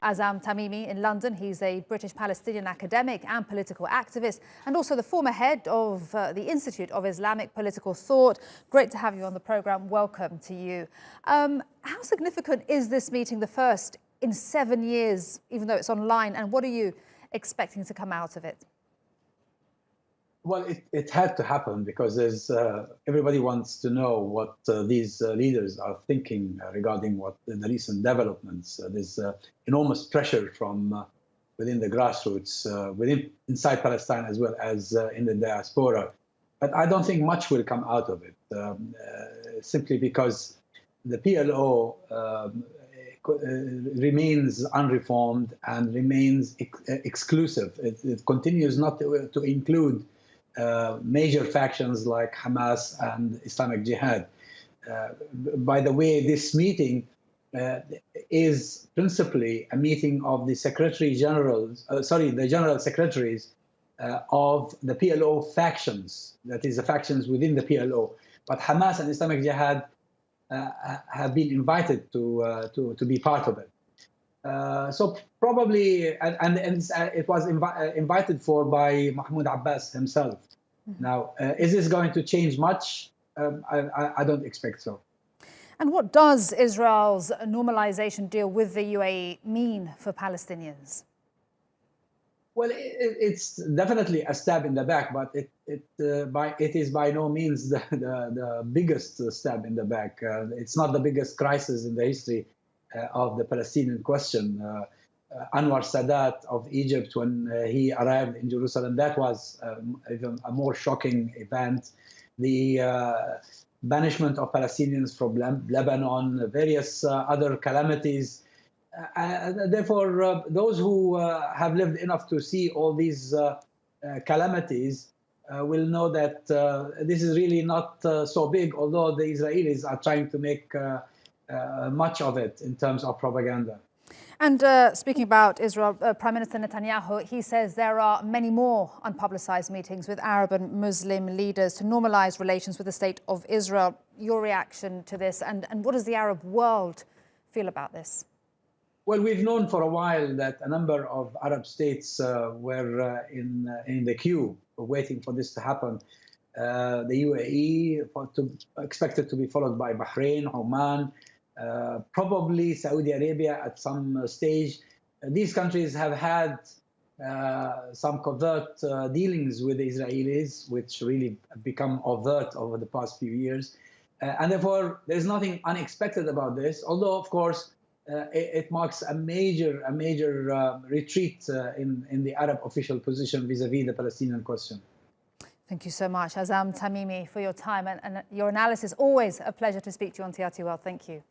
Azzam Tamimi in London. He's a British Palestinian academic and political activist, and also the former head of the Institute of Islamic Political Thought. Great to have you on the programme. Welcome to you. How significant is this meeting, the first in 7 years, even though it's online, and what are you expecting to come out of it? Well, it had to happen because everybody wants to know what these leaders are thinking regarding what the recent developments. There's enormous pressure from within the grassroots, inside Palestine as well as in the diaspora. But I don't think much will come out of it, simply because the PLO remains unreformed and remains exclusive. It continues not to include major factions like Hamas and Islamic Jihad. By the way, this meeting is principally a meeting of the the general secretaries of the PLO factions, that is, the factions within the PLO. But Hamas and Islamic Jihad have been invited to be part of it. So probably, and it was invited for by Mahmoud Abbas himself. Mm-hmm. Now, is this going to change much? I don't expect so. And what does Israel's normalisation deal with the UAE mean for Palestinians? Well, it's definitely a stab in the back, but it is by no means the biggest stab in the back. It's not the biggest crisis in the history of the Palestinian question. Anwar Sadat of Egypt, when he arrived in Jerusalem, that was even a more shocking event. The banishment of Palestinians from Lebanon, various other calamities. Therefore, those who have lived enough to see all these calamities will know that this is really not so big, although the Israelis are trying to make much of it in terms of propaganda. And speaking about Israel, Prime Minister Netanyahu, he says there are many more unpublicized meetings with Arab and Muslim leaders to normalize relations with the state of Israel. Your reaction to this, and what does the Arab world feel about this? Well, we've known for a while that a number of Arab states were in the queue waiting for this to happen. The UAE expected to be followed by Bahrain, Oman, probably Saudi Arabia at some stage. These countries have had some covert dealings with the Israelis, which really become overt over the past few years. And therefore, there's nothing unexpected about this, although, of course, it marks a major retreat in the Arab official position vis-à-vis the Palestinian question. Thank you so much, Azzam Tamimi, for your time and your analysis. Always a pleasure to speak to you on TRT World. Thank you.